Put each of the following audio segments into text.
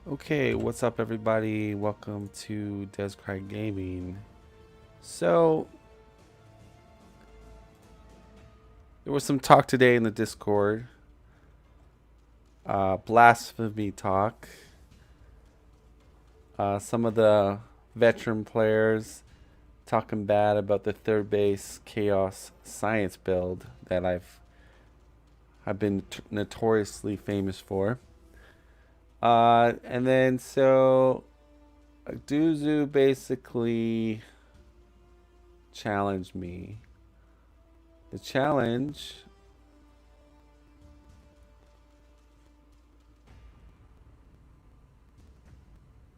Okay, what's up everybody? Welcome to Descry Gaming. So, there was some talk today in the Discord. Blasphemy talk. Some of the veteran players talking bad about the third base chaos science build that I've been notoriously famous for. And then so Duzu basically challenged me. The challenge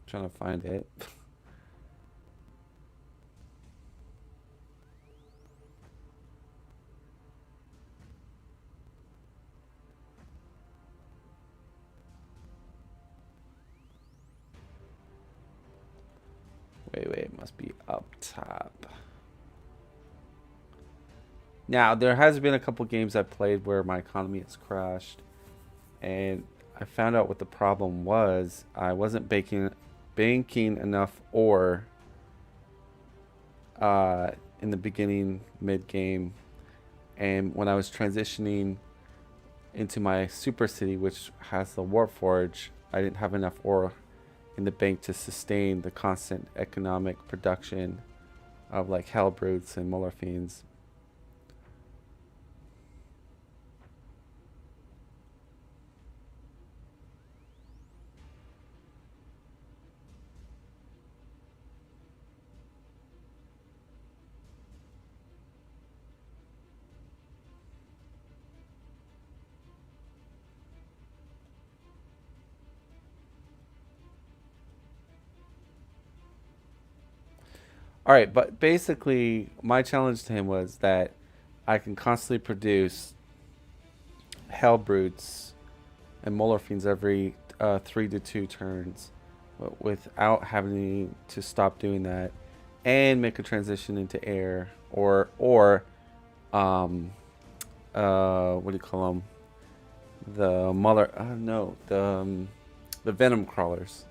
trying to find it. Wait, it must be up top. Now, there has been a couple games I played where my economy has crashed, and I found out what the problem was. I wasn't banking enough ore in the beginning, mid-game, and when I was transitioning into my super city, which has the warp forge, I didn't have enough ore in the bank to sustain the constant economic production of like hell brutes and muller fiends. All right, but basically, my challenge to him was that I can constantly produce hell brutes and muller fiends every 3 to 2 turns, but without having to stop doing that and make a transition into air or what do you call them? The muller no the venom crawlers.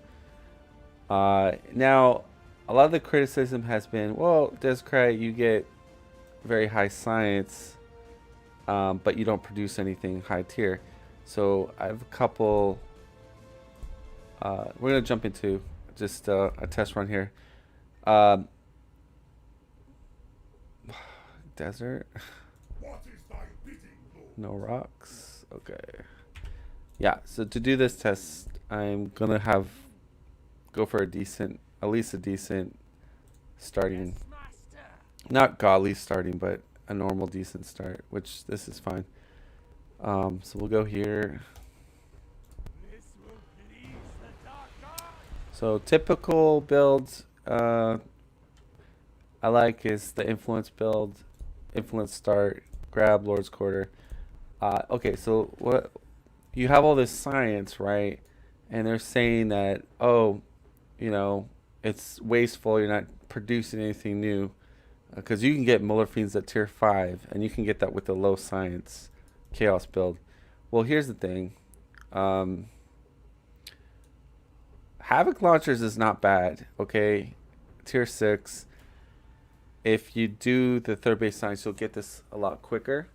Now, a lot of the criticism has been, well, Descry, you get very high science, but you don't produce anything high tier. So I have a couple. We're gonna jump into just a test run here. Um, desert. No rocks. Okay. Yeah. So to do this test, I'm gonna go for at least a decent starting, not godly starting, but a normal decent start, which this is fine. So we'll go here. So typical builds I like is the influence build, influence start, grab Lord's Quarter. Okay, so what you have all this science, right? And they're saying that, oh, you know, it's wasteful. You're not producing anything new because you can get Muller Fiends at tier 5, and you can get that with the low science chaos build. Well, here's the thing. Um, Havoc launchers is not bad. Okay, tier 6. If you do the third base science, you'll get this a lot quicker,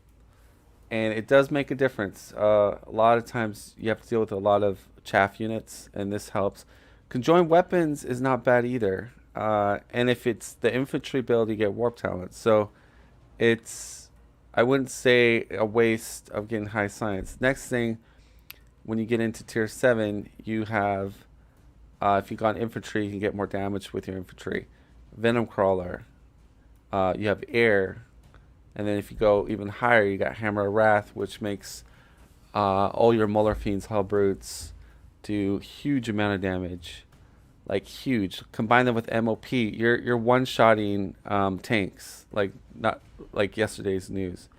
and it does make a difference. A lot of times you have to deal with a lot of chaff units, and this helps. Conjoined weapons is not bad either. And if it's the infantry build, you get warp talent. So it's, I wouldn't say a waste of getting high science. Next thing, when you get into tier 7, you have, if you got infantry, you can get more damage with your infantry. Venom crawler. You have air. And then if you go even higher, you got Hammer of Wrath, which makes all your Muller Fiends, Hell Brutes do huge amount of damage. Like huge. Combine them with MOP, you're one-shotting tanks. Like not like yesterday's news.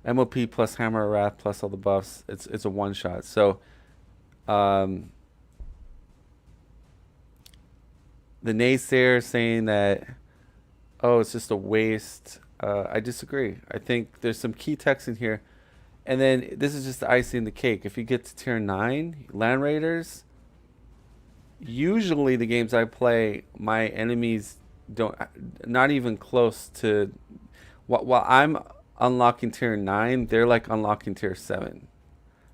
MOP plus Hammer of Wrath plus all the buffs. It's a one-shot. So um, the naysayer saying that, oh, it's just a waste. I disagree. I think there's some key techs in here. And then this is just the icing in the cake. If you get to tier 9, Land Raiders, usually the games I play, my enemies don't, not even close to, while I'm unlocking tier 9, they're like unlocking tier 7.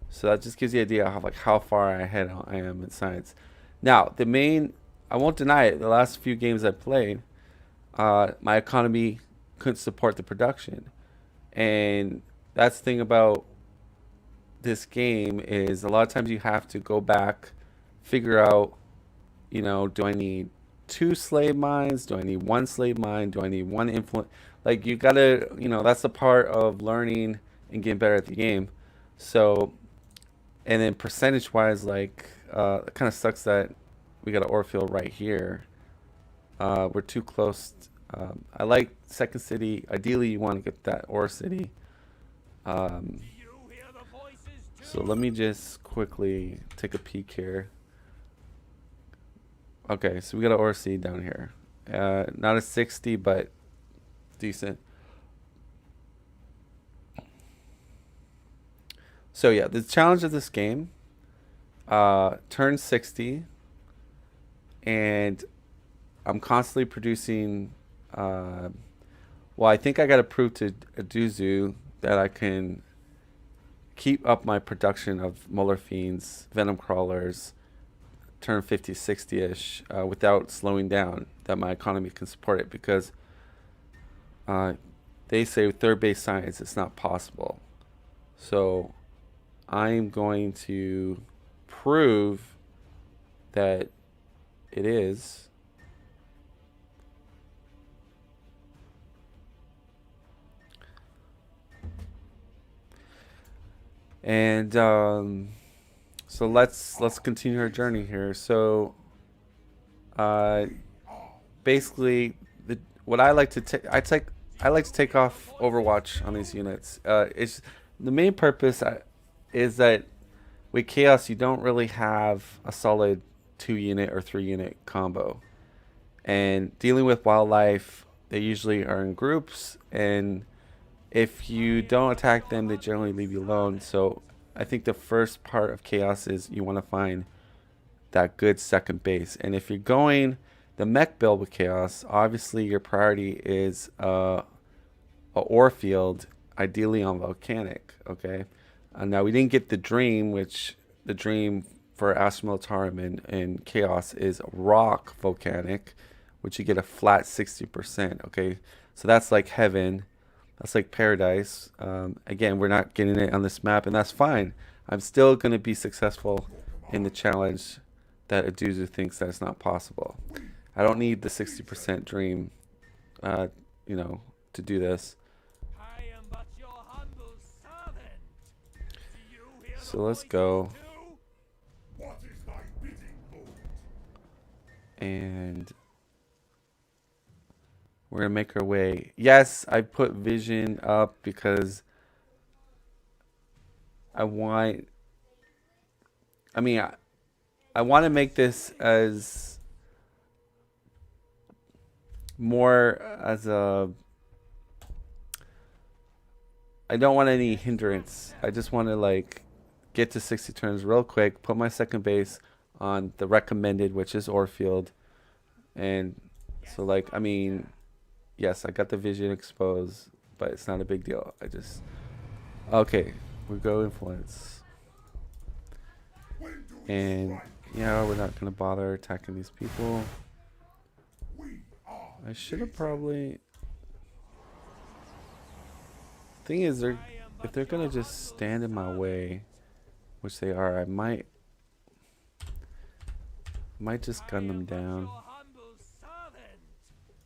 So that just gives you an idea of like how far ahead I am in science. Now, the main, I won't deny it, the last few games I played, my economy couldn't support the production. And that's the thing about this game is a lot of times you have to go back, figure out, do I need 2 slave mines? Do I need 1 slave mine? Do I need one influence? Like you gotta, that's a part of learning and getting better at the game. So, and then percentage wise, like, it kind of sucks that we got an ore field right here. We're too close. I like second city. Ideally, you want to get that ore city. Um, so let me just quickly take a peek here. Okay, so we got an ore seed down here. Not a 60, but decent. So yeah, the challenge of this game, turn 60, and I'm constantly producing. Well, I think I got to prove to Aduzu that I can keep up my production of Molar Fiends, Venom Crawlers, turn 50, 60-ish, without slowing down, that my economy can support it, because they say with third base science it's not possible. So I'm going to prove that it is. And so let's continue our journey here. So basically, what I like to I like to take off Overwatch on these units. It's the main purpose is that with Chaos you don't really have a solid 2 unit or 3 unit combo, and dealing with wildlife, they usually are in groups, and if you don't attack them, they generally leave you alone. So I think the first part of Chaos is you want to find that good second base. And if you're going the mech build with Chaos, obviously your priority is a ore field, ideally on volcanic. Okay. Now we didn't get the dream, which the dream for Astro Militarum and Chaos is rock volcanic, which you get a flat 60%. Okay. So that's like heaven. That's like paradise. Again, we're not getting it on this map, and that's fine. I'm still going to be successful in the challenge that Aduzu thinks that it's not possible. I don't need the 60% dream, to do this. So let's go. And we're gonna make our way. Yes, I put vision up because I want to make this as more as a, I don't want any hindrance. I just want to like get to 60 turns real quick, put my second base on the recommended, which is Orfield. And so like, yes, I got the vision exposed, but it's not a big deal. Okay, we go influence. And yeah, we're not gonna bother attacking these people. I should have probably. Thing is, if they're gonna just stand in my way, which they are, I might just gun them down.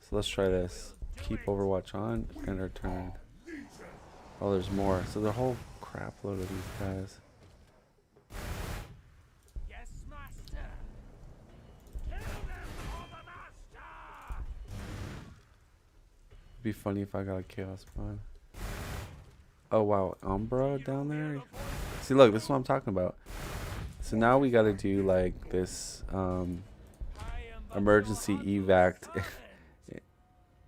So let's try this. Keep Overwatch on and our turn. Oh, there's more. So the whole crap load of these guys. It'd be funny if I got a chaos spawn. Oh wow, Umbra down there. See, look, this is what I'm talking about. So now we got to do like this emergency evac.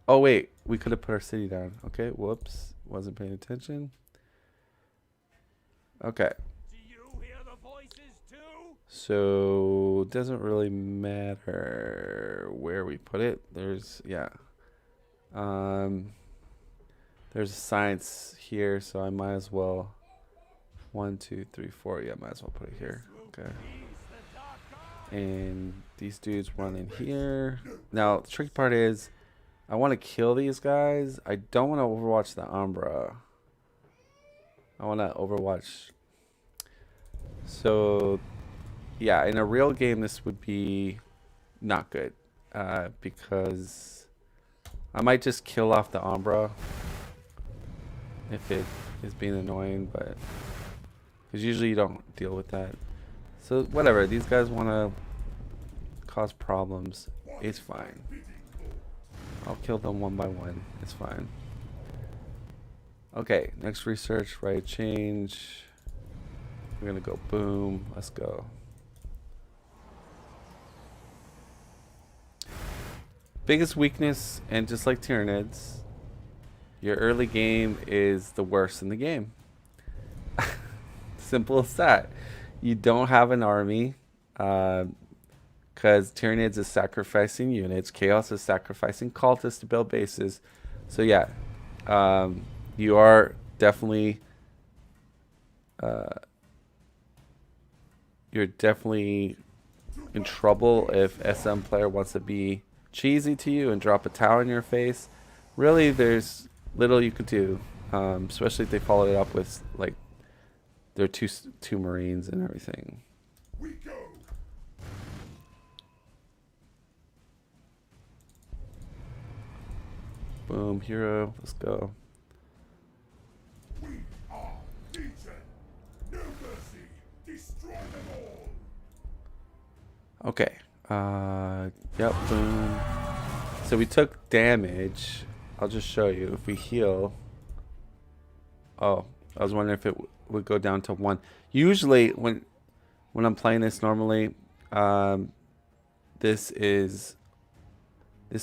Oh wait, we could have put our city down. Okay, whoops, wasn't paying attention. Okay. So So it doesn't really matter where we put it. There's there's a science here, so I might as well 1, 2, 3, 4. Yeah, might as well put it here. Okay. And these dudes run in here. Now the tricky part is I want to kill these guys. I don't want to overwatch the Umbra. I want to overwatch. So yeah, in a real game this would be not good, because I might just kill off the Umbra if it is being annoying, but because usually you don't deal with that. So whatever, these guys want to cause problems, it's fine. I'll kill them one by one, it's fine. Okay, next research, right, change. We're gonna go boom, let's go. Biggest weakness, and just like Tyranids, your early game is the worst in the game. Simple as that. You don't have an army, because Tyranids is sacrificing units, Chaos is sacrificing cultists to build bases. So yeah, you are definitely you're definitely in trouble if SM player wants to be cheesy to you and drop a tower in your face. Really, there's little you could do, especially if they follow it up with like their two Marines and everything. We go. Boom, hero, let's go. We are Legion. No mercy. Destroy them all. Okay. Yep, boom. So we took damage. I'll just show you. If we heal. Oh, I was wondering if it would go down to 1. Usually when I'm playing this normally, this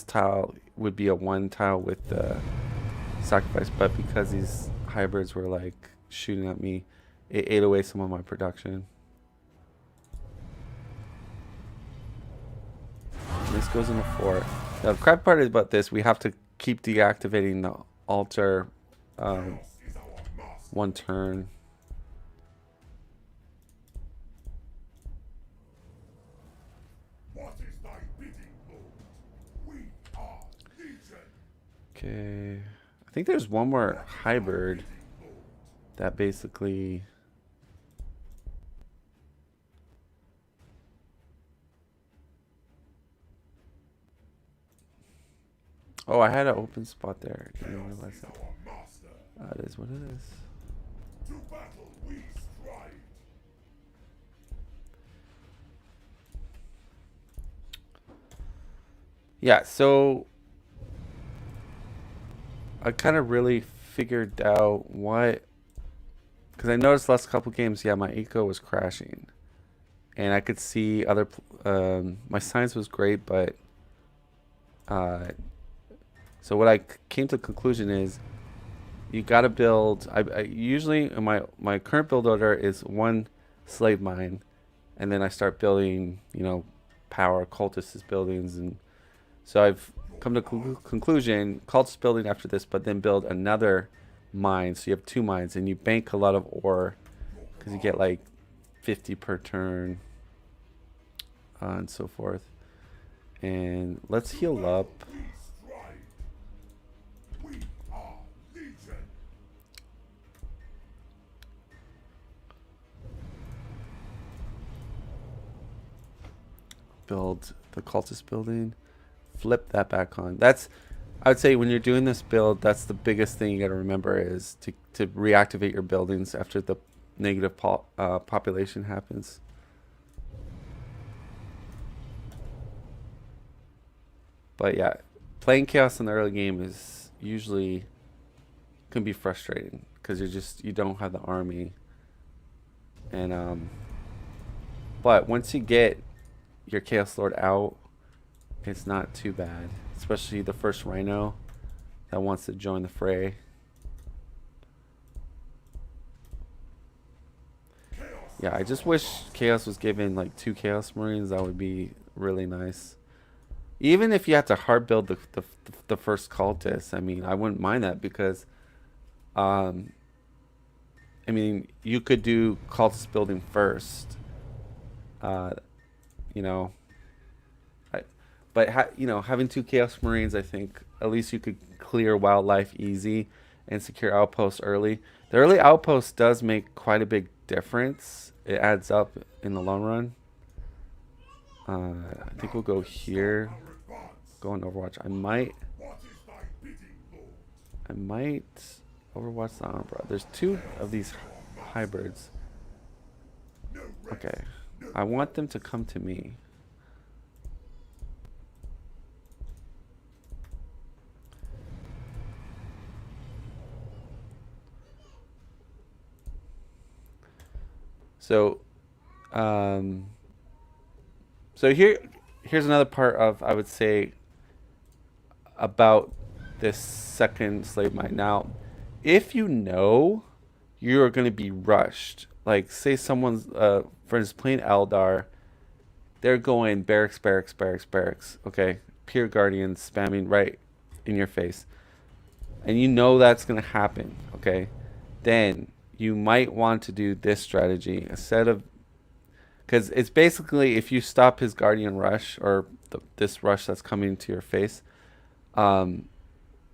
tile would be a 1 tile with the sacrifice, but because these hybrids were like shooting at me, it ate away some of my production. And this goes in a 4. Now the crap part is about this, we have to keep deactivating the altar 1 turn. Okay, I think there's one more hybrid that basically oh, I had an open spot there. I didn't realize that. That is what it is. To battle we strive. Yeah, so I kind of really figured out what, because I noticed the last couple games, yeah, my eco was crashing, and I could see other, my science was great, but so what I came to the conclusion is you got to build, I usually in my current build order is 1 slave mine, and then I start building, you know, power cultist buildings, and so I've come to conclusion, cultist building after this, but then build another mine, so you have 2 mines, and you bank a lot of ore because you get like 50 per turn, and so forth. And let's heal up. Build the cultist building, flip that back on. That's, I would say when you're doing this build, that's the biggest thing you got to remember is to reactivate your buildings after the negative population happens. But yeah, playing Chaos in the early game is usually can be frustrating because you don't have the army, and but once you get your Chaos Lord out, it's not too bad, especially the first Rhino that wants to join the fray. Yeah, I just wish Chaos was given like 2 Chaos Marines. That would be really nice. Even if you had to hard build the first cultist, I mean, I wouldn't mind that because, um, I mean, you could do cultist building first. Uh, you know, I, but having 2 Chaos Marines, I think at least you could clear wildlife easy and secure outposts early. The early outpost does make quite a big difference. It adds up in the long run. I think we'll go here. Go on Overwatch. I might Overwatch the Umbra. There's 2 of these hybrids. Okay. I want them to come to me. So, um, here's another part of, I would say, about this second slave mine. Now, if you know you're going to be rushed, like say someone's, for instance, playing Eldar, they're going barracks, barracks, barracks, barracks. Okay, Pure Guardians spamming right in your face, and you know that's going to happen. Okay, then you might want to do this strategy instead of, because it's basically if you stop his Guardian rush or this rush that's coming to your face, um,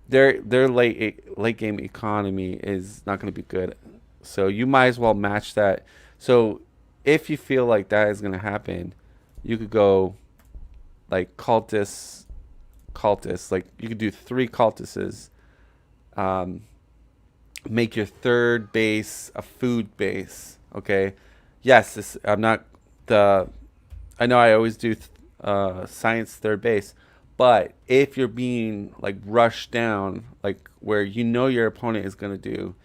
their late game economy is not going to be good. So you might as well match that. So if you feel like that is going to happen, you could go like cultists. Like you could do 3 cultists. Um, make your third base a food base. Okay. Yes, I'm not the. I know I always do science third base, but if you're being like rushed down, like where you know your opponent is going to do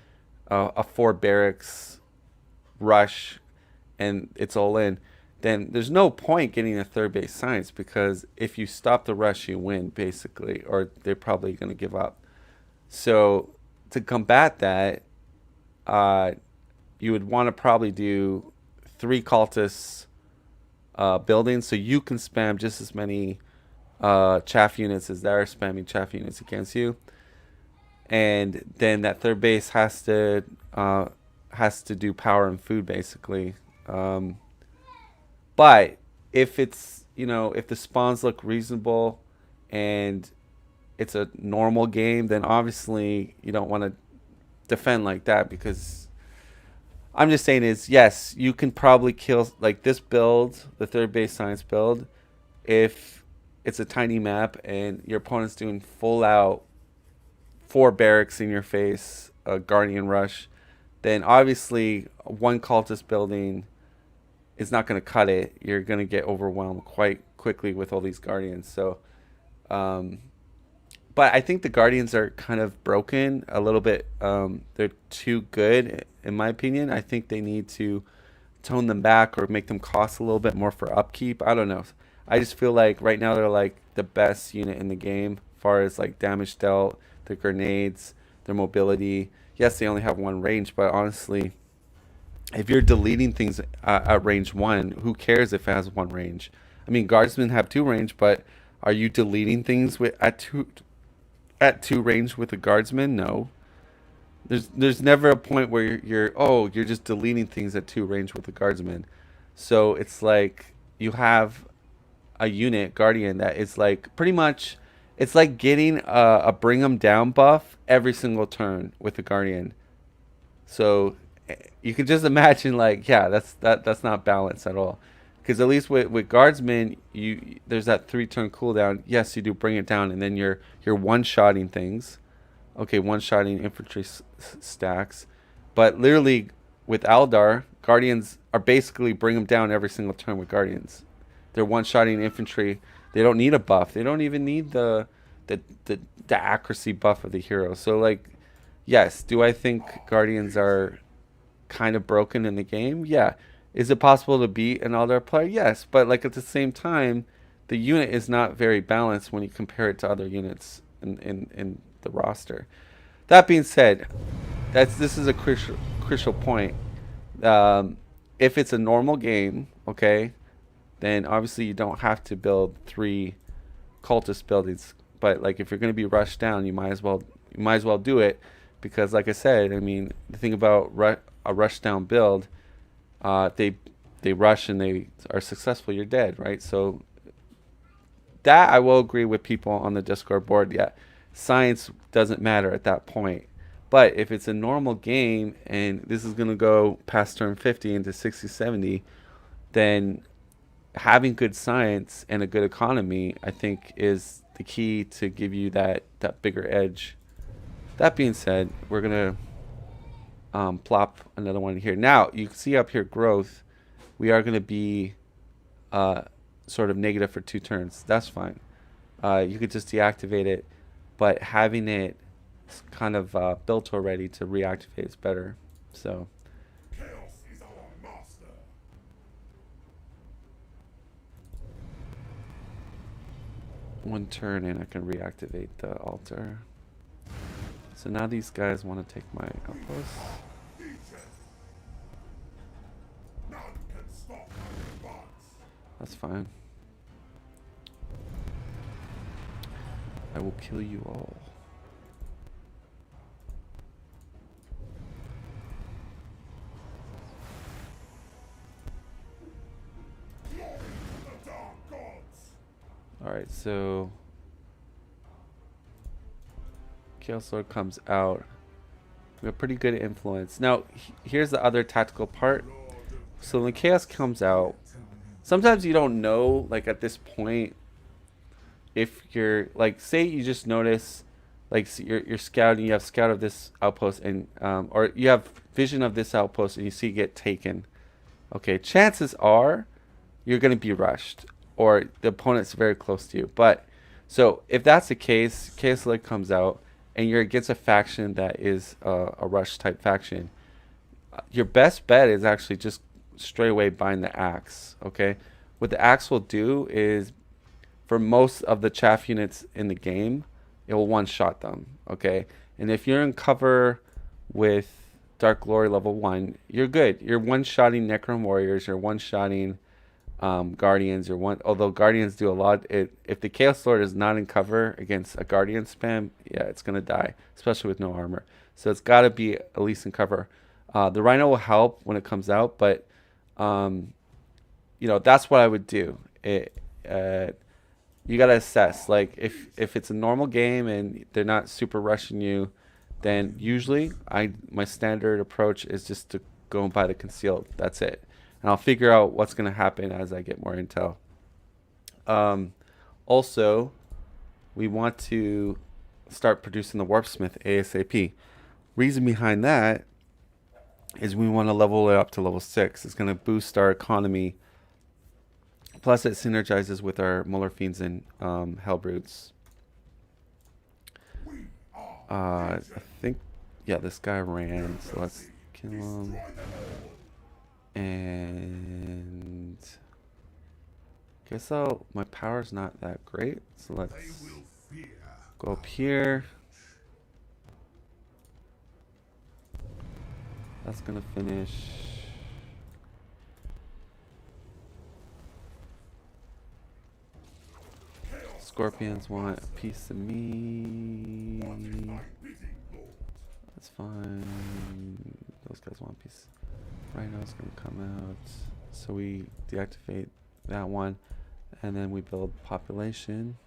a 4 barracks rush and it's all in, then there's no point getting a third base science because if you stop the rush, you win basically, or they're probably going to give up. So to combat that, you would want to probably do 3 cultists buildings so you can spam just as many chaff units as they're spamming chaff units against you, and then that third base has to do power and food basically. But if it's if the spawns look reasonable and it's a normal game, then obviously you don't want to defend like that because I'm just saying is yes, you can probably kill like this build, the third base science build, if it's a tiny map and your opponent's doing full out 4 barracks in your face, a guardian rush, then obviously 1 cultist building is not going to cut it. You're going to get overwhelmed quite quickly with all these guardians. So, but I think the guardians are kind of broken a little bit. They're too good, in my opinion. I think they need to tone them back or make them cost a little bit more for upkeep. I don't know. I just feel like right now they're like the best unit in the game as far as like damage dealt, their grenades, their mobility. Yes, they only have 1 range, but honestly, if you're deleting things at range 1, who cares if it has 1 range? I mean, guardsmen have 2 range, but are you deleting things at 2 range with a guardsman? No. There's never a point where you're just deleting things at 2 range with a guardsman. So it's like you have a unit guardian that is like pretty much, it's like getting a bring 'em down buff every single turn with a guardian. So you can just imagine like yeah, that's not balanced at all. Because at least with guardsmen, there's that 3-turn cooldown. Yes, you do bring it down, and then you're one-shotting things. Okay, one-shotting infantry stacks, but literally with Eldar, guardians are basically bring them down every single turn with guardians. They're one-shotting infantry. They don't need a buff. They don't even need the accuracy buff of the hero. So like, yes, do I think guardians are kind of broken in the game? Yeah. Is it possible to beat an Eldar player? Yes, but like at the same time, the unit is not very balanced when you compare it to other units in the roster. That being said, this is a crucial point. Um, if it's a normal game, okay, then obviously you don't have to build 3 cultist buildings. But like if you're going to be rushed down, you might as well do it, because like I said, I mean, the thing about a rush down build, they rush and they are successful, you're dead, right? So that I will agree with people on the Discord board. Yeah, science doesn't matter at that point. But if it's a normal game and this is going to go past turn 50 into 60, 70, then having good science and a good economy, I think, is the key to give you that bigger edge. That being said, we're going to plop another one here. Now, you can see up here growth. We are going to be sort of negative for 2 turns. That's fine. You could just deactivate it, but having it kind of built already to reactivate is better. So chaos is our master. One turn and I can reactivate the altar. So now these guys want to take my outpost. That's fine. I will kill you all. Alright, so Chaos Lord comes out. We have pretty good influence. Now, here's the other tactical part. So when Chaos comes out, sometimes you don't know, like at this point, if you're like, say you just notice, like you're scouting, you have scout of this outpost, and or you have vision of this outpost, and you see it get taken. Okay, chances are you're going to be rushed, or the opponent's very close to you. But so if that's the case, Chaos Lord comes out, and you're against a faction that is a rush type faction. Your best bet is actually just straight away buying the axe. Okay, what the axe will do is, for most of the chaff units in the game, it will one-shot them. Okay, and if you're in cover with Dark Glory level 1, you're good. You're one-shotting Necron Warriors. You're one-shotting Guardians. Although Guardians do a lot. If the Chaos Lord is not in cover against a Guardian spam, yeah, it's gonna die, especially with no armor. So it's got to be at least in cover. The Rhino will help when it comes out, but you know, that's what I would do. You gotta assess. Like if it's a normal game and they're not super rushing you, then usually my standard approach is just to go and buy the concealed. That's it. And I'll figure out what's going to happen as I get more intel. Also, we want to start producing the Warpsmith ASAP. Reason behind that is we want to level it up to level 6. It's going to boost our economy. Plus, it synergizes with our Muller Fiends and Hellbrutes. I think, yeah, this guy ran, so let's kill him. And guess my power's not that great, so let's go up here. That's gonna finish. Scorpions want a piece of me. That's fine. Those guys want a piece. Rhino's gonna come out, so we deactivate that one, and then we build population.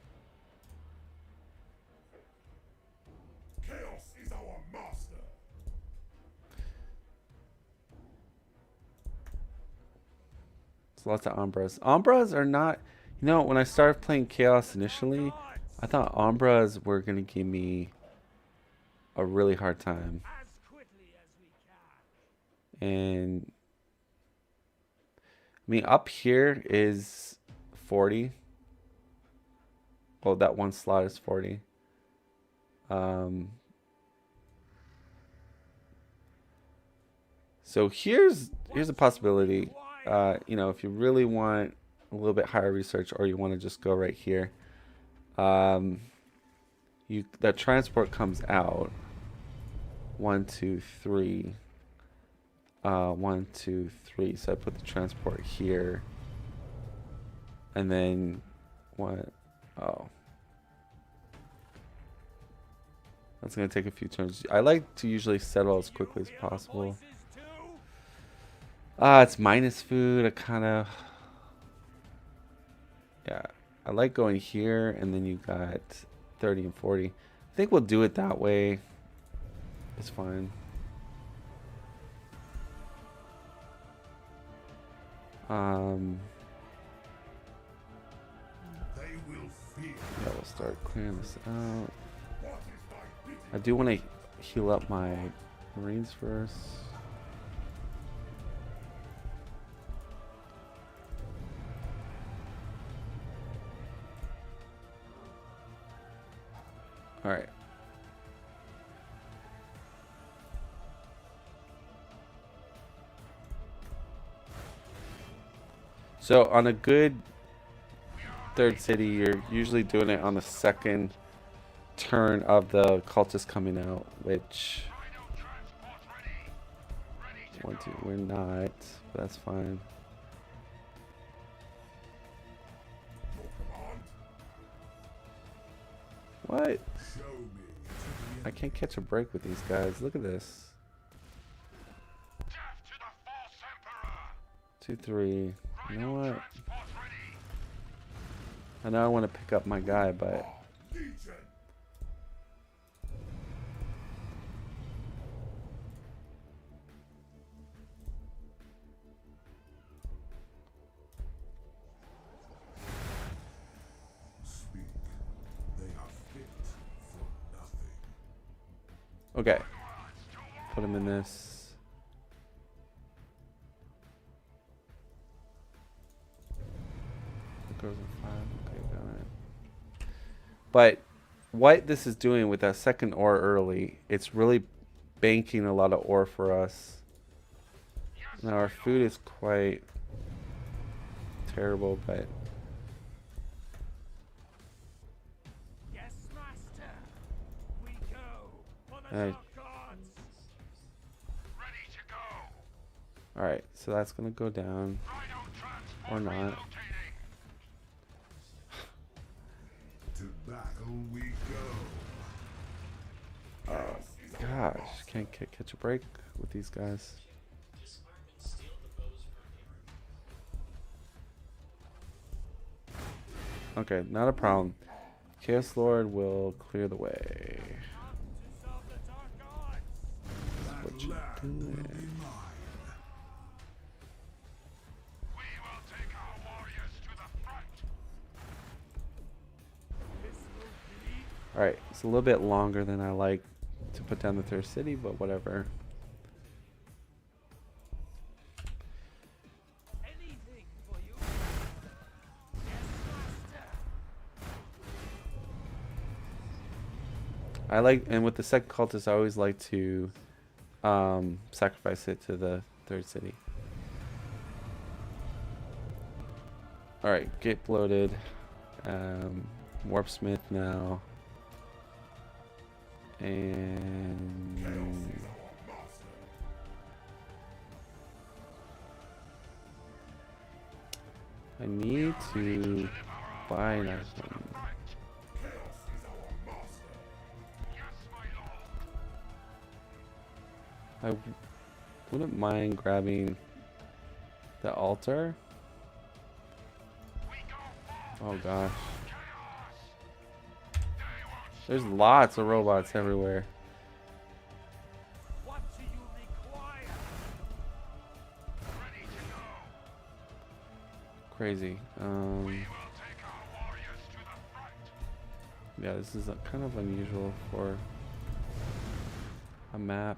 Chaos is our master. There's lots of Umbras. Umbras are not, you know, when I started playing Chaos initially, I thought Umbras were gonna give me a really hard time. And I mean, up here is 40. Oh, that one slot is 40. So here's a possibility. You know, if you really want a little bit higher research, or you want to just go right here, that transport comes out. 1, 2, 3. 1, 2, 3. So I put the transport here, and then what? Oh, that's gonna take a few turns. I like to usually settle as quickly as possible. It's minus food. I kind of, yeah. I like going here, and then you got 30 and 40. I think we'll do it that way. It's fine. Yeah, we'll start clearing this out. I do want to heal up my Marines first. All right. So on a good third city, you're usually doing it on the second turn of the cultists coming out, which we're not, but that's fine. What? I can't catch a break with these guys. Look at this. 2, 3. You know what? I know I want to pick up my guy, but okay. Put him in this. It goes in 5. Okay, got it. But what this is doing with that second ore early, it's really banking a lot of ore for us. Now our food is quite terrible, but alright, so that's gonna go down. Or not. To battle we go. Oh gosh, can't catch a break with these guys. Okay, not a problem. Chaos Lord will clear the way. That's what you're doing. Alright, it's a little bit longer than I like to put down the third city, but whatever. I like, and with the second cultist, I always like to sacrifice it to the third city. Alright, get bloated. Warpsmith now. And I need to buy an item. I wouldn't mind grabbing the altar. Oh gosh. There's lots of robots everywhere. Crazy. Yeah, this is kind of unusual for a map.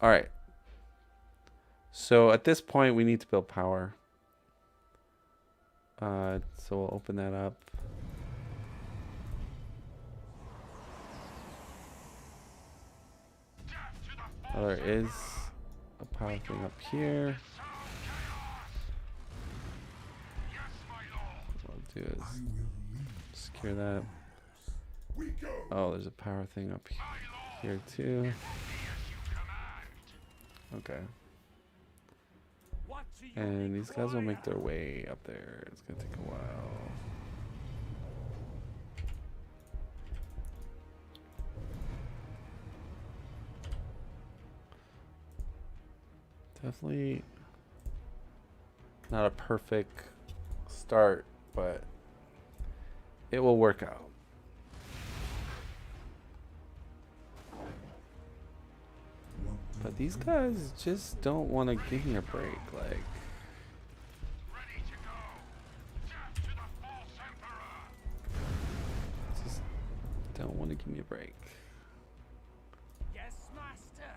Alright. So at this point we need to build power. So we'll open that up. Oh, there is a power thing up here. What I'll do is secure that. Oh, there's a power thing up here too. Okay. And these guys will make their way up there. It's gonna take a while. Definitely not a perfect start, but it will work out. But these guys just don't want to give me a break, like. Just don't want to give me a break. Yes, master.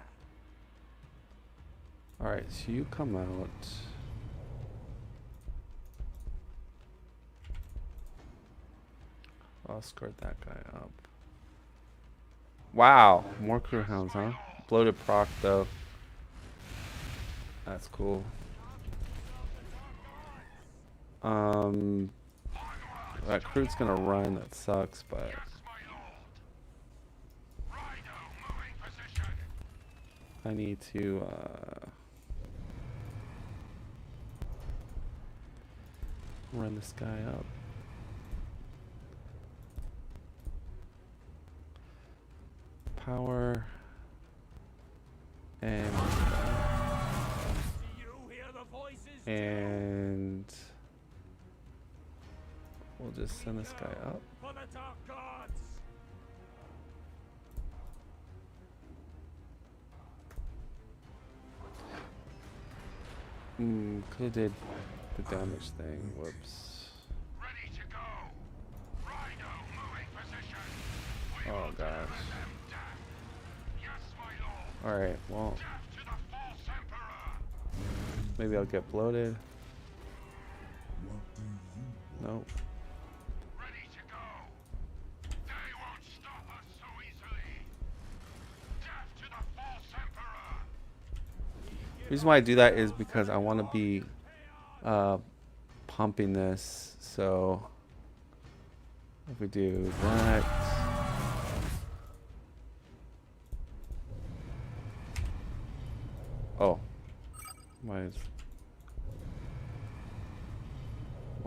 Alright, so you come out. I'll skirt that guy up. Wow, more crew hounds, huh? Bloated proc though. That's cool. That crew's gonna run, that sucks, but I need to run this guy up. Power and we'll just send this guy up. For the dark gods. Could have did the damage thing. Whoops. Ready to go. Rhino moving position. Oh gosh. Yes, my lord. Alright, well, Death to the false emperor. maybe I'll get bloated. What do you Nope. Ready to go. They won't stop us so easily. Death to the false emperor. The reason why I do that is because I want to be pumping this. So if we do that, oh, why is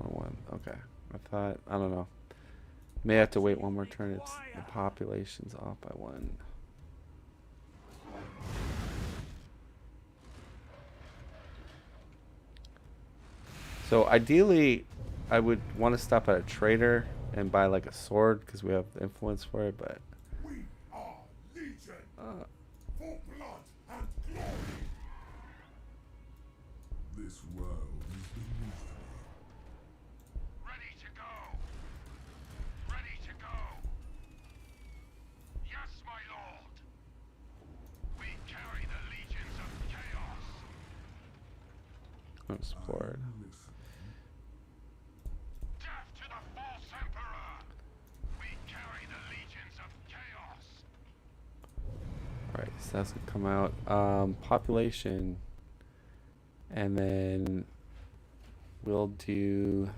1-1? Okay, I thought, I don't know. May have to wait one more turn. It's the population's off by 1. So ideally, I would want to stop at a trader and buy like a sword because we have the influence for it. But We are legion for blood and glory. This world is beneath me. Ready to go. Ready to go. Yes, my lord. We carry the legions of chaos. I'm support. Listen. Death to the false emperor. We carry the legions of chaos. All right, so that's gonna come out. Population, and then we'll do.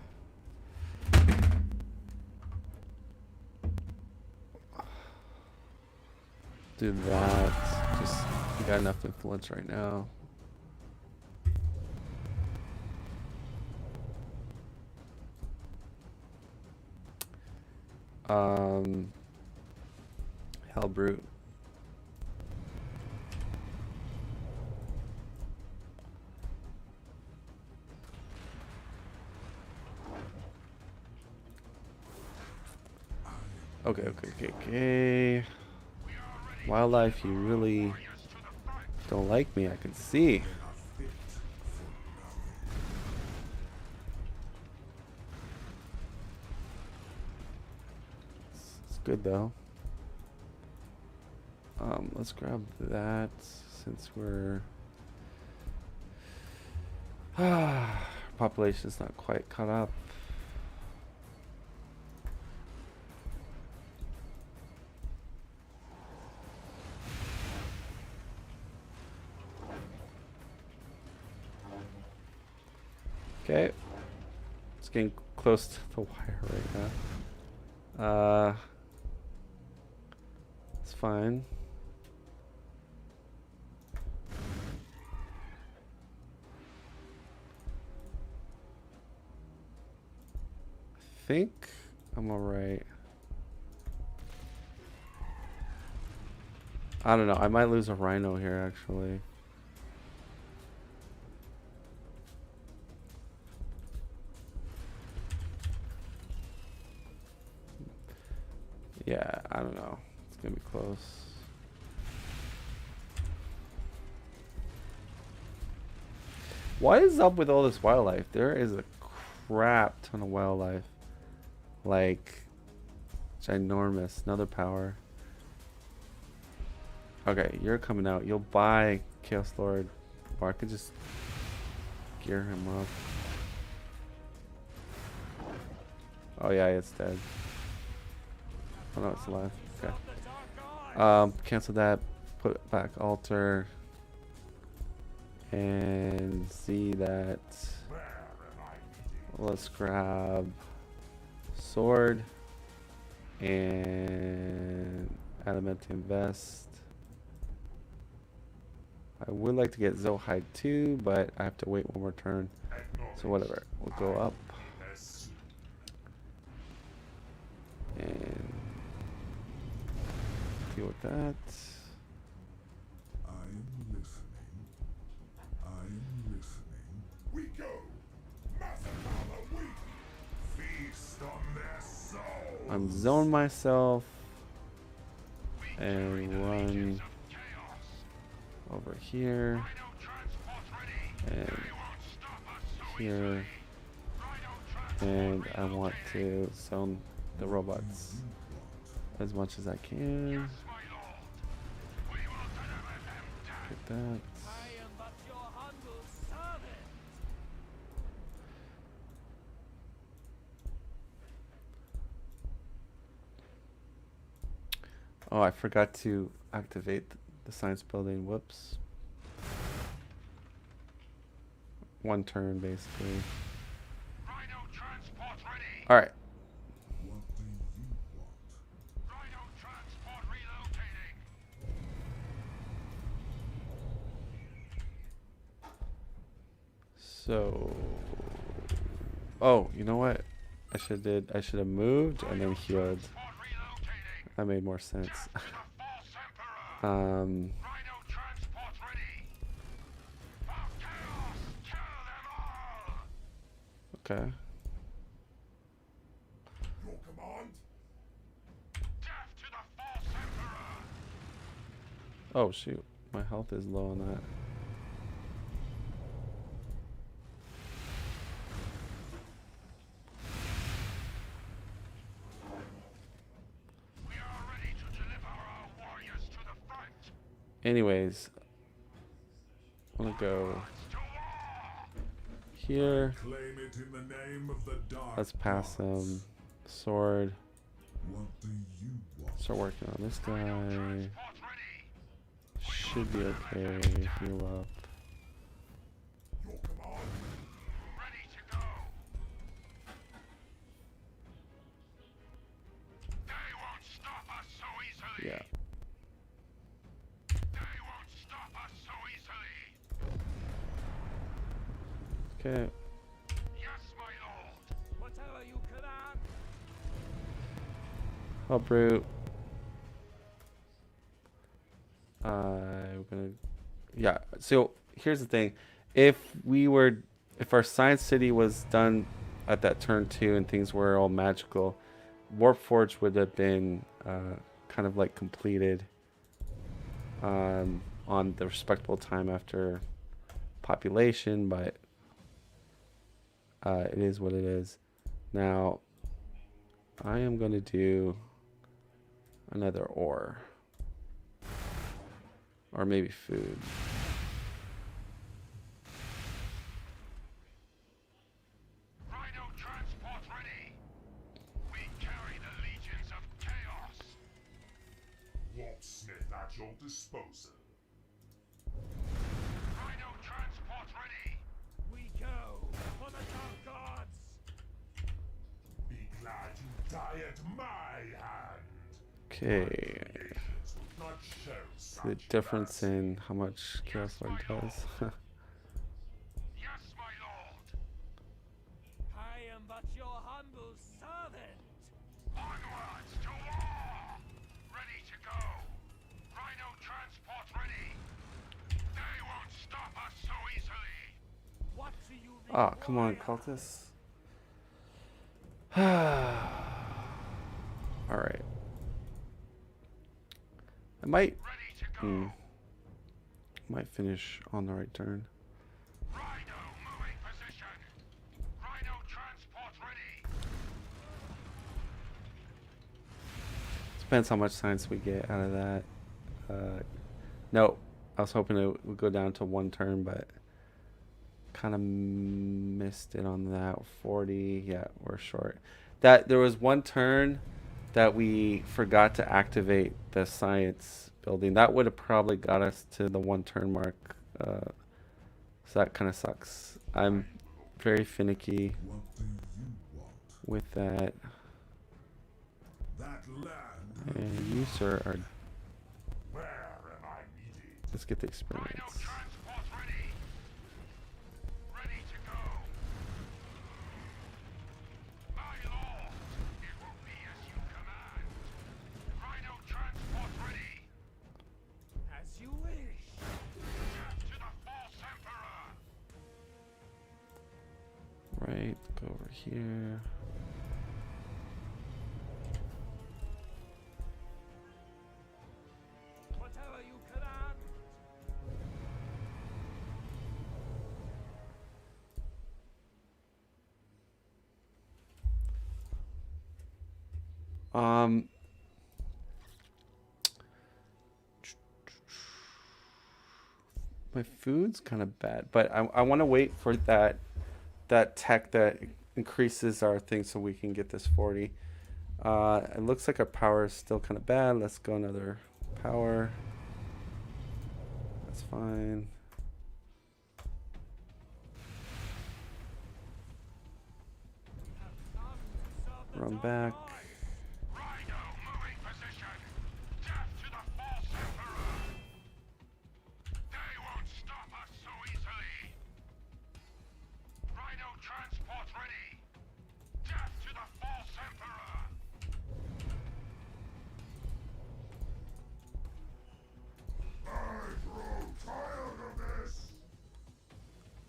Do that. Just we got enough influence right now. Hell brute. Okay. Wildlife, you really don't like me, I can see. They are fit for It's good though. Let's grab that since we're population's not quite caught up. Okay, it's getting close to the wire right now. It's fine. think I'm alright. I don't know. I might lose a rhino here, actually. Yeah, I don't know. It's gonna be close. What is up with all this wildlife? There is a crap ton of wildlife. Like, ginormous. Another power. Okay, you're coming out. You'll buy Chaos Lord. Or I could just gear him up. Oh yeah, it's dead. Oh no, it's alive. Okay. Cancel that. Put back altar. And see that. Let's grab sword and adamantium vest. I would like to get Zohide too, but I have to wait one more turn. So whatever. We'll go up. And deal with that. I'm listening. I'm listening. We go. Massacre the weak. Feast on their souls. I'm zone myself and run over here and here, and I want to zone the robots as much as I can. Get that. Oh, I forgot to activate the science building. Whoops. One turn, basically. All right. What do you want? Rhino transport relocating. So, oh, you know what? I should have moved and then healed. That made more sense. Rhino transport ready. For chaos, kill them all. Okay. Your command? Death to the false emperor. Oh shoot, my health is low on that. We are ready to deliver our warriors to the front. Anyways, I'm gonna go here. Claim it in the name of the dark. Let's pass gods. him. Sword. What do you want? Start working on this guy. Transport ready. Should be okay. Heal up. Your command? Ready to go. They won't stop us so easily. Yeah. They won't stop us so easily. Okay. Yes, my lord. Whatever you command. Oh, brute. I'm gonna. Yeah. So here's the thing: if our science city was done at that turn 2 and things were all magical, Warpforge would have been kind of like completed on the respectable time after population, but it is what it is. Now, I am going to do another ore. Or maybe food. Rhino transport ready. We carry the legions of chaos. Warpsmith at your disposal. Rhino transport ready. We go for the dark gods. Be glad you die at my hand. Okay. Nations would not show such The difference mercy. in how much Chaos Lord does. Yes, my lord. I am am but your humble servant. Onwards to war! Ready to go! Rhino transport ready! They won't stop us so easily! What do you Oh, come on, require? cultists. Alright. I might Ready to go! might finish on the right turn. Rhino moving position! Rhino transport ready! Depends how much science we get out of that. No, I was hoping it would go down to 1 turn, but kind of missed it on that. 40, yeah, we're short. That there was 1 turn that we forgot to activate the science building. That would have probably got us to the 1 turn mark. So that kind of sucks. I'm very finicky What do you want? with that. That land. And you, sir, are. Where am I needed? Let's get the Rhino experience. transport ready! Ready to go! My lord, it will be as you command! Rhino transport ready! As you wish. Death to the false emperor! Right, go over here. Whatever you command. My food's kind of bad, but I want to wait for that tech that increases our thing so we can get this 40. It looks like our power is still kind of bad. Let's go another power. That's fine. Have come to serve the Run dark back. gods. Rhino moving position! Death to the false emperor! They won't stop us so easily! Rhino transport ready! Death to the false emperor! I grow tired of this.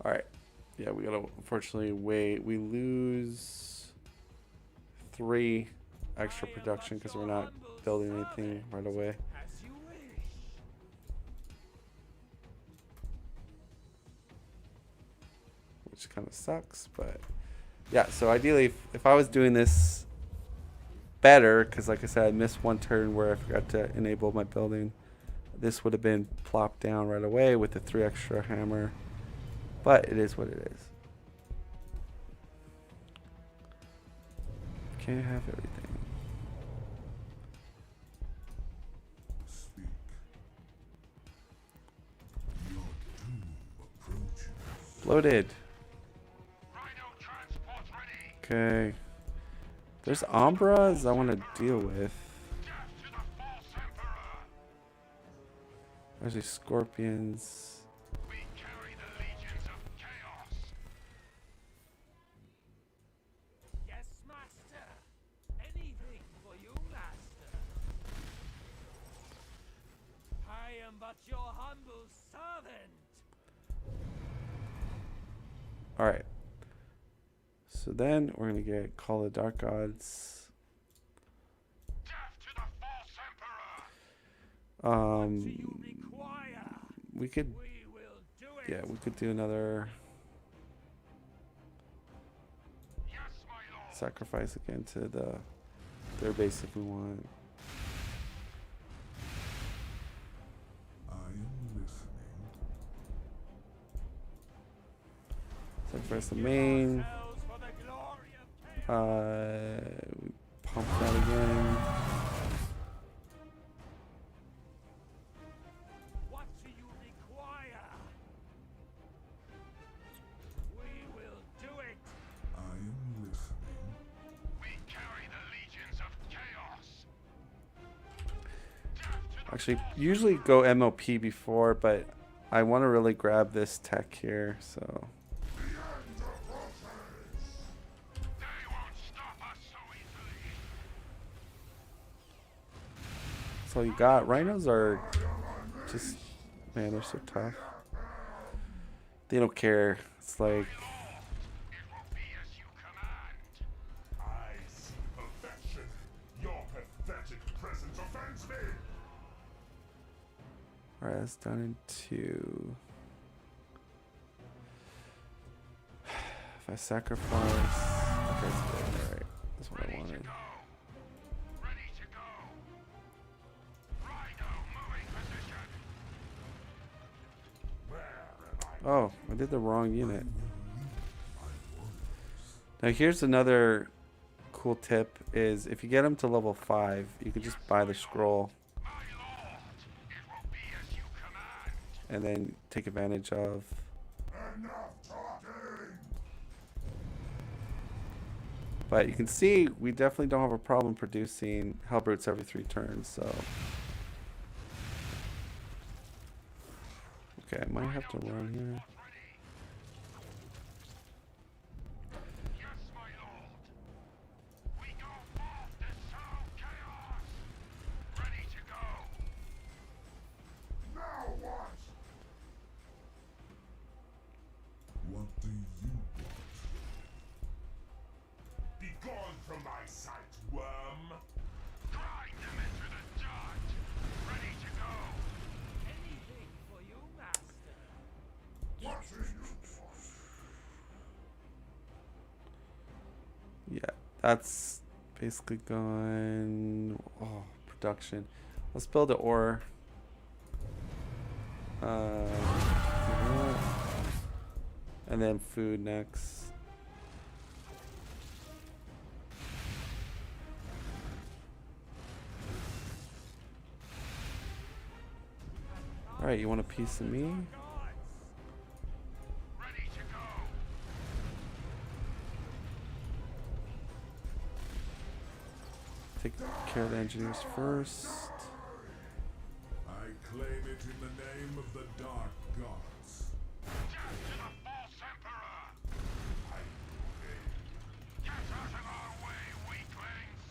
All right. Yeah, we gotta unfortunately wait. We lose 3 extra production because we're not building anything right away. As you wish. Which kind of sucks, but yeah. So ideally, if I was doing this better, because like I said, I missed 1 turn where I forgot to enable my building, this would have been plopped down right away with the 3 extra hammer. But it is what it is. Can't have everything. Speak. Your doom approaches. Loaded. Rhino transport ready! Okay. There's Umbras I want to deal with. Death to the false emperor! There's these scorpions. We carry the legions of chaos! Yes, master. Anything for you, master. I am but your humble servant. Alright. So then we're going to get Call of Dark Gods. Death to the false emperor! Do you require? We could, We will do it. yeah, we could do another Yes, my lord! sacrifice again to their base if we want. I am listening. Sacrifice the main. Ourselves for the glory of chaos. We pump that again. What do you require? We will do it. I am listening. We carry the legions of chaos! Death to the Actually, false usually go MLP before, but I want to really grab this tech here, so. The end approaches. They That's all you got. Rhinos are just, man, they're so tough. They don't care. It's like, It will be as you command. I see perfection. Your pathetic presence offends me. alright, that's done into. If I sacrifice, okay, it's good. Alright, that's what I wanted. Ready to go. Rhino moving position. Where am I? Oh, I did the wrong unit. Now here's another cool tip: is if you get them to level 5, you can just buy the scroll My lord, it will be as you command. and then take advantage of. Enough talking. But you can see we definitely don't have a problem producing Hellbrutes every 3 turns. So okay, I might have to run here. Yes, my lord. We go forth to sow chaos. Ready to go. Now what? What do you want? Be gone from my sight, worm. Grind them into the dirt. Ready to go. Anything for you, master. Watching you. Yeah, that's basically gone. Oh, production. Let's build an ore. And then food next. Alright, you want a piece of me? Ready to go. Take care of the engineers first. I claim it in the name of the Dark Gods. Death to the false emperor. Get out of our way, weaklings.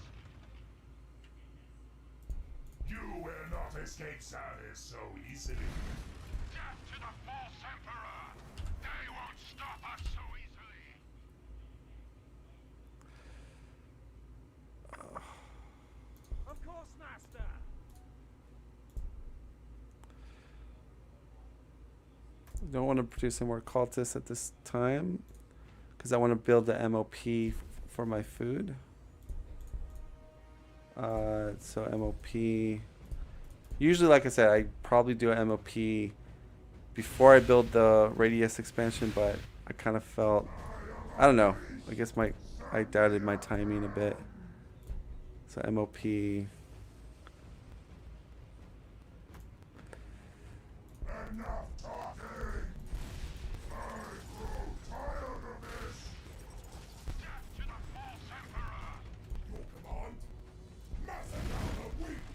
You will not escape service so easily. Death to the false emperor. They won't stop us so easily. Of course, master. Don't want to produce any more cultists at this time because I want to build the MOP for my food. So MOP. Usually, like I said, I probably do a MOP before I build the radius expansion, but I kind of felt, I don't know. I guess I doubted my timing a bit. So MOP. Enough talking! I grow tired of this! Death to the false emperor. Your command? Massacre the weak!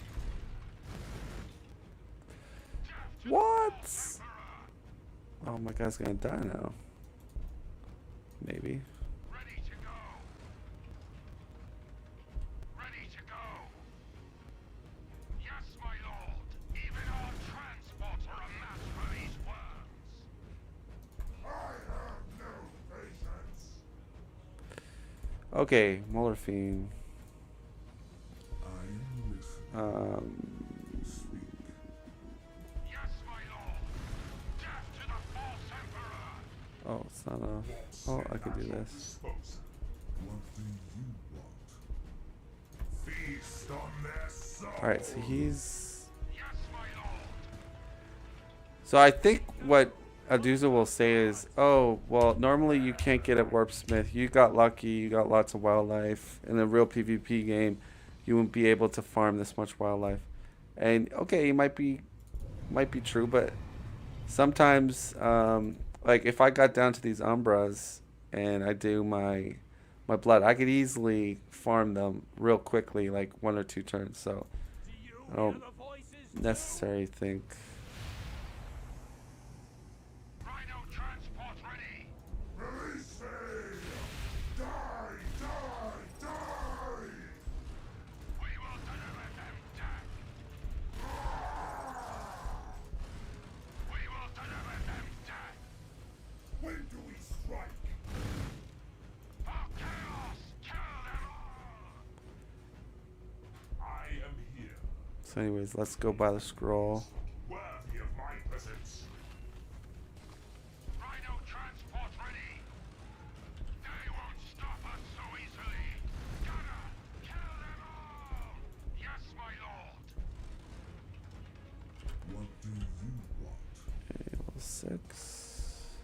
Death to What? emperor. Oh, my guy's gonna die now. Maybe. Ready to go. Ready to go. Yes, my lord. Even our transports are a match for these worms. I have no patience! Okay, Molorphine. I am listening. Speak. Yes, my lord. Death to the false emperor. Oh, it's not enough. Oh, I could do this. What do you want? Feast on their souls! Alright, so he's... Yes, my lord. So I think what Aduza will say is, oh, well, normally you can't get at Warpsmith. You got lucky, you got lots of wildlife. In a real PvP game, you wouldn't be able to farm this much wildlife. And, okay, it might be true, but sometimes, like, if I got down to these Umbras and I do my blood, I could easily farm them real quickly, like 1 or 2 turns. So Do you I don't hear the voices too? necessarily think... Rhino transport ready. Release me! Die! Die! Die! We will deliver them death. So anyways, let's go buy the scroll. Worthy of my presence. Rhino transport ready. They won't stop us so easily. Gotta kill them all. Yes, my lord. What do you want? Okay, level 6.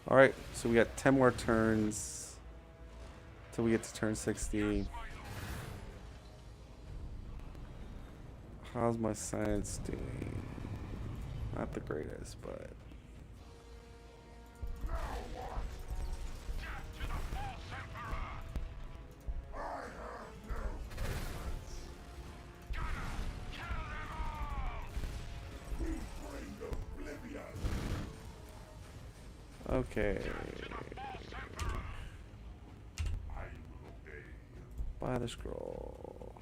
Alright, so we got 10 more turns till we get to turn 60. My lord. How's my science doing? Not the greatest, but Death to the false emperor. I have no patience. Gotta kill them all. We bring oblivion. okay. False emperor. I will obey. Buy the scroll.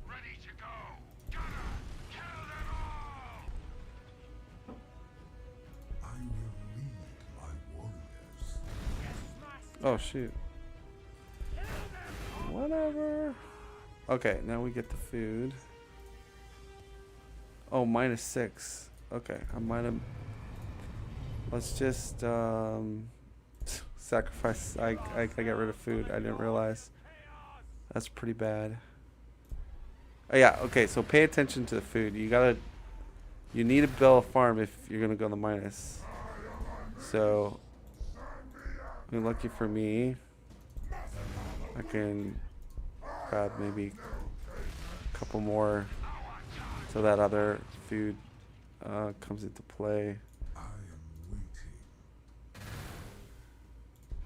Ready to go. Gotta kill them all. I will lead my warriors. Oh shoot. Whatever. Okay, now we get the food. Oh, -6. Okay, I might have. Let's just sacrifice. I get rid of food. I didn't realize. That's pretty bad. Oh yeah. Okay, so pay attention to the food. You need to build a farm if you're gonna go in the minus. So, I mean, lucky for me, I can grab maybe a couple more so that other food comes into play. I am waiting.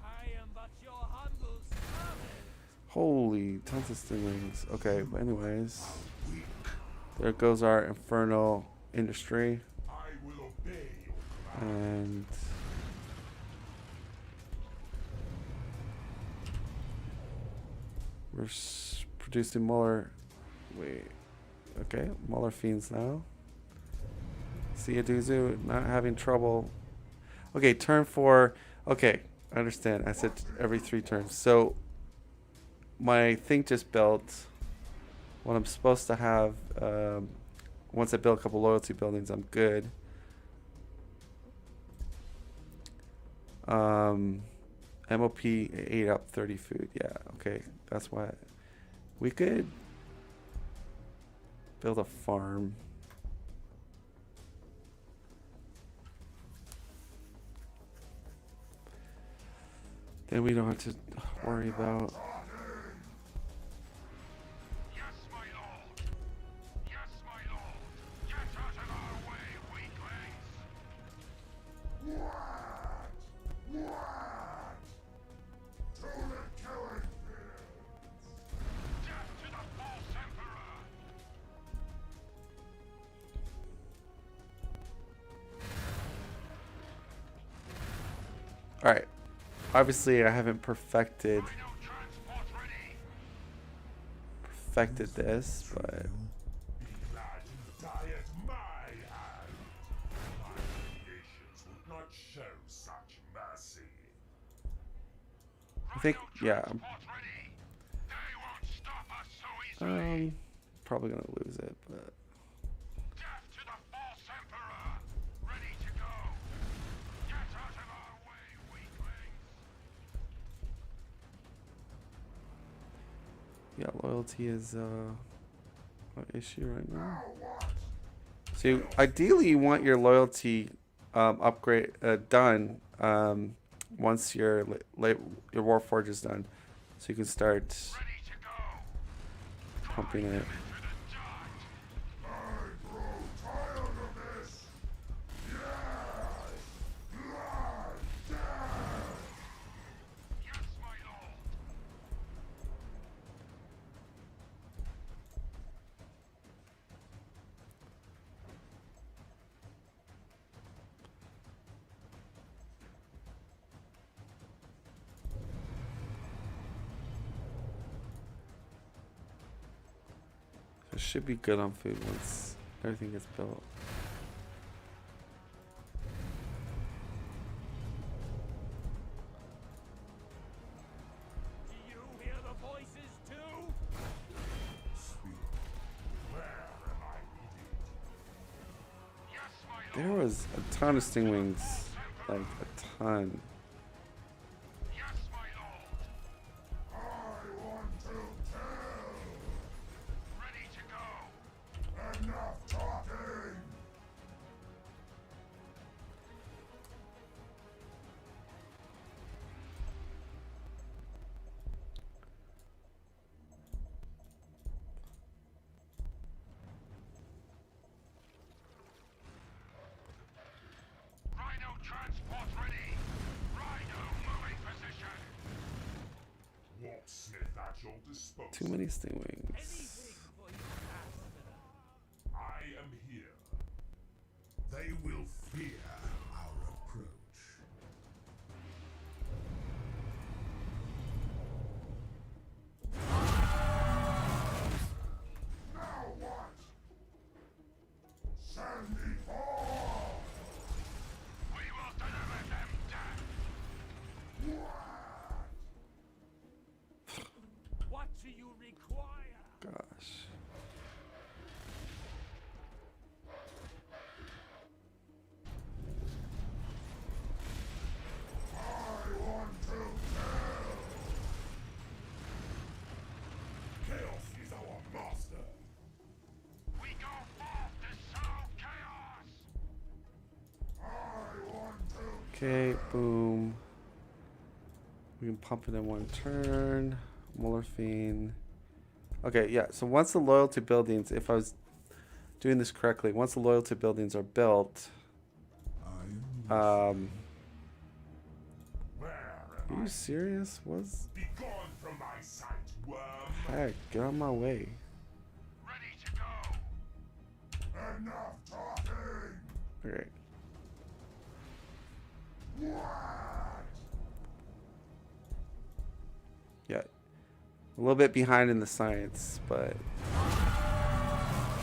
I am but your humble servant. Holy, tons of stinglings. Okay, but anyways, there goes our infernal industry, I will obey your command. and we're producing Muller. Wait, okay, Muller fiends now. See ya, Duzu, not having trouble. Okay, turn 4. Okay, I understand. I said every 3 turns. So my thing just built. What I'm supposed to have, once I build a couple loyalty buildings, I'm good. MOP 8 up 30 food. Yeah, okay. That's why we could build a farm. Then we don't have to worry about. Yes, my lord. Yes, my lord. Get out of our way, weaklings. What? To the killing fields. Death to the false emperor. All right. Obviously, I haven't perfected Rhino transport ready. this, but Be glad to die at my hand. My creations would not show such mercy. I think yeah, Transport ready. They won't stop us so easily. probably gonna lose it, but Death to the false emperor. Ready to go. Get out of our way, weaklings. yeah, loyalty is an issue right now. So ideally, you want your loyalty upgrade done once your your Warforge is done, so you can start Ready to go. pumping it. Into the dark. I grow tired of this. Yes. Blood. Death. Yes, my lord. It should be good on food once everything gets built. Do you hear the voices There was a ton of stingwings, like a ton. Yes, my lord. I want to kill. Ready to go. Enough talking. Rhino transport ready. Rhino moving position. Warpsmith at your disposal. Too many stingwings. Anything for you, master. I am here. They will fear our approach. Now what? Send me forth! We will deliver them death. What do you require? Gosh. I want to kill! Chaos is our master. We go forth to sow chaos. I want to Okay, boom. We can pump it in one turn. Morphine. Okay, yeah, so once the loyalty buildings, if I was doing this correctly, once the loyalty buildings are built, I am are where you serious? What's be gone from my sight, worm. heck? Get out of my way. Ready to go. Enough talking. Okay. What? Yeah. A little bit behind in the science, but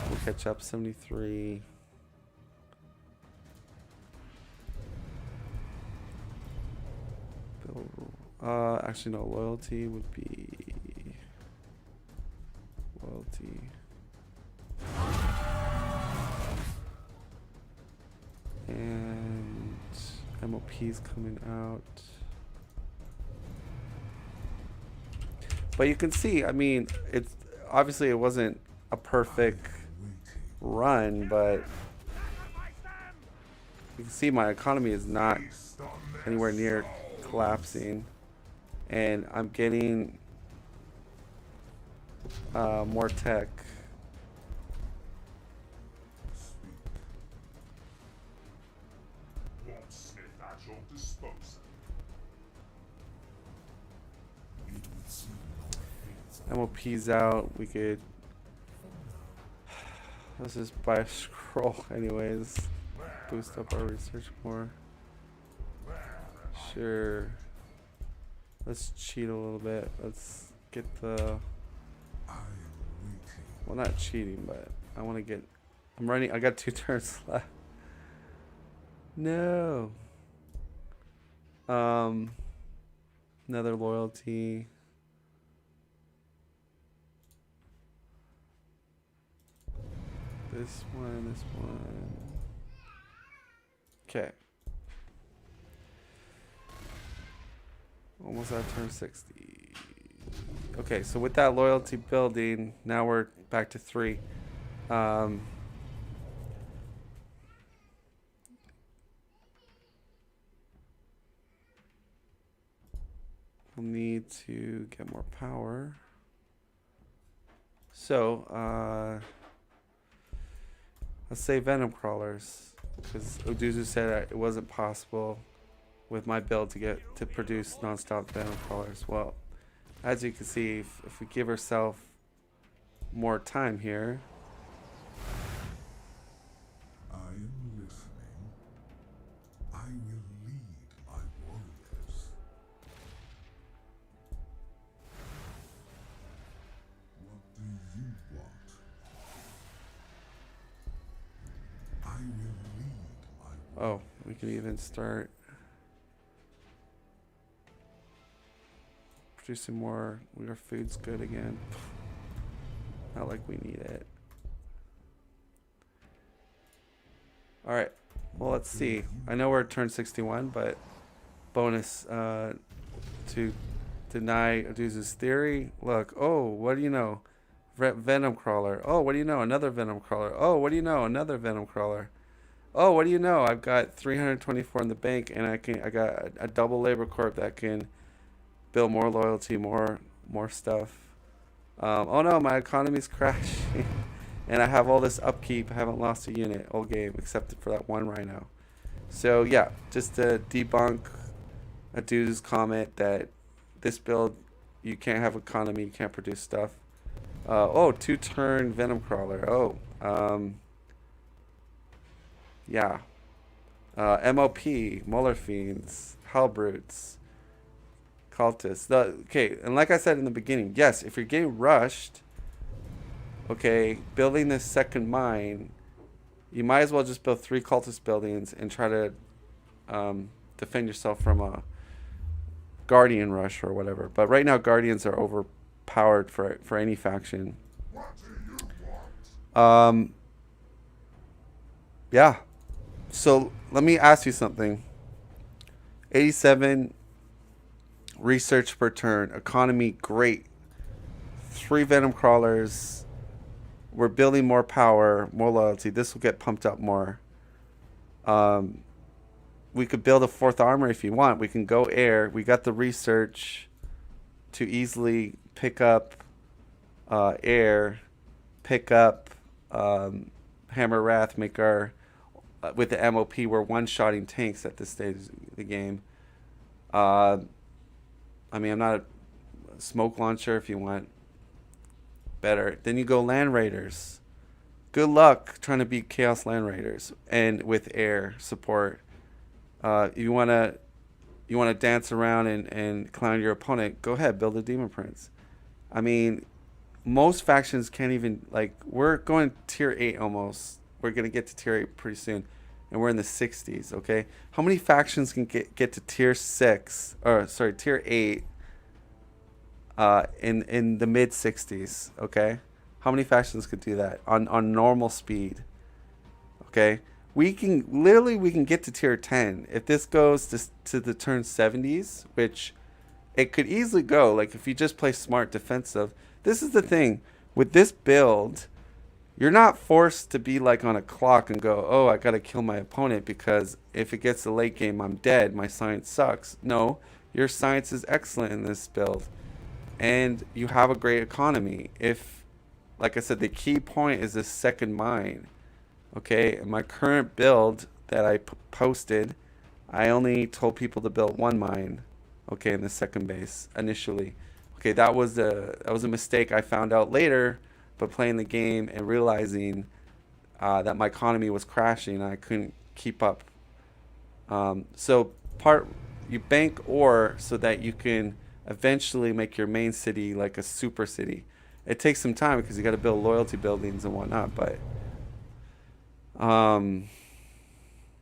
we'll catch up. 73. Actually no, loyalty would be loyalty. And MOP's coming out. But you can see, I mean, it's obviously it wasn't a perfect run, but you can see my economy is not anywhere near collapsing, and I'm getting more tech. Warpsmith at your disposal. It would seem MOP's out. We could. Let's just buy a scroll, anyways. Boost up our research more. Sure. Let's cheat a little bit. Let's get the. I am waiting. Well, not cheating, but I want to get. I'm running. I got 2 turns left. No. Another loyalty. This one, this one. Okay. Almost at turn 60. Okay, so with that loyalty building, now we're back to 3. We'll need to get more power. So, let's say Venom Crawlers, because Oduzu said it wasn't possible with my build to produce non-stop Venom Crawlers. Well, as you can see, if we give ourselves more time here, I am listening. I will lead my warriors. What do you want? I will lead my oh, we can even start producing more. Our food's good again. Not like we need it. All right. Well, let's see. I know we're at turn 61, but bonus to deny Aduza's theory. Look, oh, what do you know? Venom crawler. Oh, what do you know? Another venom crawler. Oh, what do you know? Another venom crawler. Oh, what do you know? I've got 324 in the bank, and I got a double labor corp that can build more loyalty, more stuff. Oh no, my economy's crashing, and I have all this upkeep. I haven't lost a unit all game except for that one rhino. So yeah, just to debunk a dude's comment that this build you can't have economy, you can't produce stuff. Oh, 2-turn venom crawler. Oh, yeah. MOP, Molar Fiends, Hellbrutes, Cultists. Okay, and like I said in the beginning, yes, if you're getting rushed, okay, building this second mine, you might as well just build 3 Cultist buildings and try to defend yourself from a Guardian rush or whatever. But right now, Guardians are overpowered for any faction. What do you want? Yeah. So let me ask you something. 87 research per turn. Economy, great. 3 venom crawlers. We're building more power, more loyalty. This will get pumped up more. We could build a 4th armor if you want. We can go air. We got the research to easily pick up air, pick up Hammer Wrath, make our with the MOP, we're one-shotting tanks at this stage of the game. I mean, I'm not a smoke launcher if you want better. Then you go Land Raiders. Good luck trying to beat Chaos Land Raiders and with air support. You wanna dance around and clown your opponent, go ahead, build a Demon Prince. I mean, most factions can't even, like, we're going tier 8 almost. We're going to get to tier 8 pretty soon. And we're in the 60s, okay? How many factions can get to tier 6, or sorry, tier 8 in the mid 60s, okay? How many factions could do that on normal speed? Okay? We can get to tier 10 if this goes to the turn 70s, which it could easily go. Like, if you just play smart defensive. This is the thing with this build, you're not forced to be like on a clock and go, oh, I gotta kill my opponent because if it gets to late game I'm dead, my science sucks. No, your science is excellent in this build and you have a great economy. If, like I said, the key point is this second mine. Okay, in my current build that I posted, I only told people to build 1 mine, okay, in the second base initially. Okay, that was a mistake I found out later, but playing the game and realizing that my economy was crashing and I couldn't keep up. So you bank ore so that you can eventually make your main city like a super city. It takes some time because you got to build loyalty buildings and whatnot, but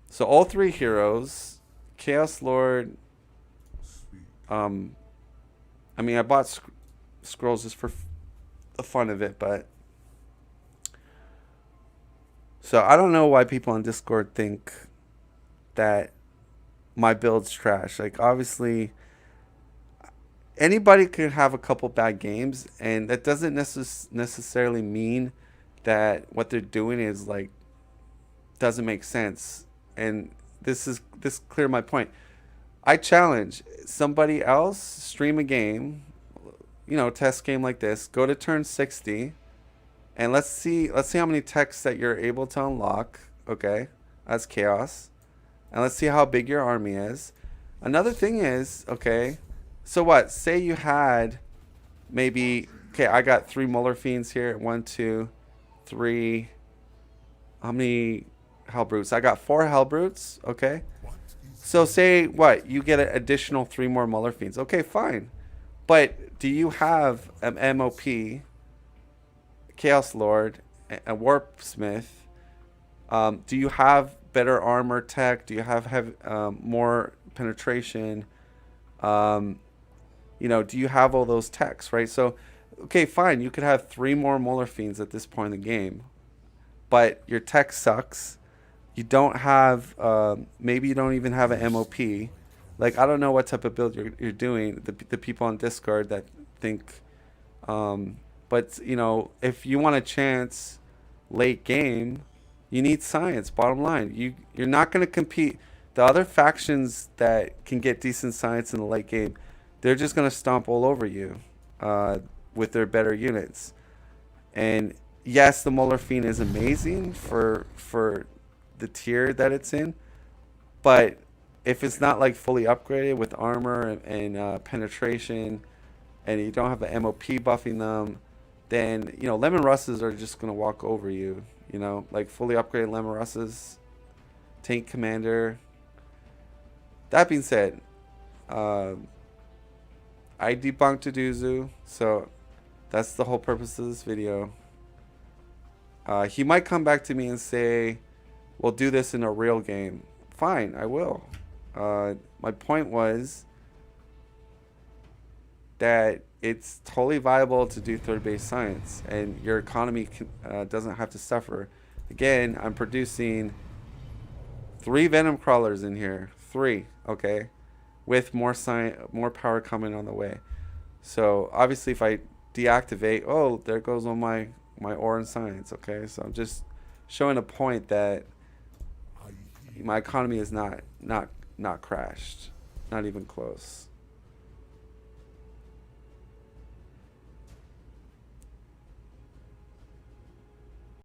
so all 3 heroes, Chaos Lord. I mean, I bought scrolls just for the fun of it, but so I don't know why people on Discord think that my build's trash. Like, obviously, anybody could have a couple bad games, and that doesn't necessarily mean that what they're doing is like doesn't make sense. And this clear my point. I challenge somebody else, stream a game, test game like this, go to turn 60, and let's see how many techs that you're able to unlock, okay, as chaos, and let's see how big your army is. Another thing is, okay, so what, say you had maybe, okay, I got 3 Molar Fiends here, 1, 2, 3, how many Hellbrutes? I got 4 Hellbrutes, okay. So say what, you get an additional 3 more Molar Fiends. Okay, fine. But do you have an MOP, Chaos Lord, a Warp Smith? Do you have better armor tech? Do you have more penetration? Do you have all those techs, right? So, okay, fine. You could have 3 more Molar Fiends at this point in the game. But your tech sucks. you don't have, maybe you don't even have an MOP. Like, I don't know what type of build you're doing. The people on Discord that think, but you know, if you want a chance late game, you need science. Bottom line, you're not going to compete. The other factions that can get decent science in the late game, they're just going to stomp all over you, with their better units. And yes, the Molar Fiend is amazing for the tier that it's in, but if it's not like fully upgraded with armor and penetration, and you don't have the MOP buffing them, then you know Lemon Russes are just gonna walk over you. You know, like fully upgraded Lemon Russes, tank commander. That being said, I debunked Aduzu, so that's the whole purpose of this video. He might come back to me and say, we'll do this in a real game. Fine, I will. My point was that it's totally viable to do third base science, and your economy doesn't have to suffer. Again, I'm producing 3 venom crawlers in here. 3, okay? With more power coming on the way. So obviously if I deactivate, oh, there goes all my ore and science, okay? So I'm just showing a point that my economy is not crashed. Not even close.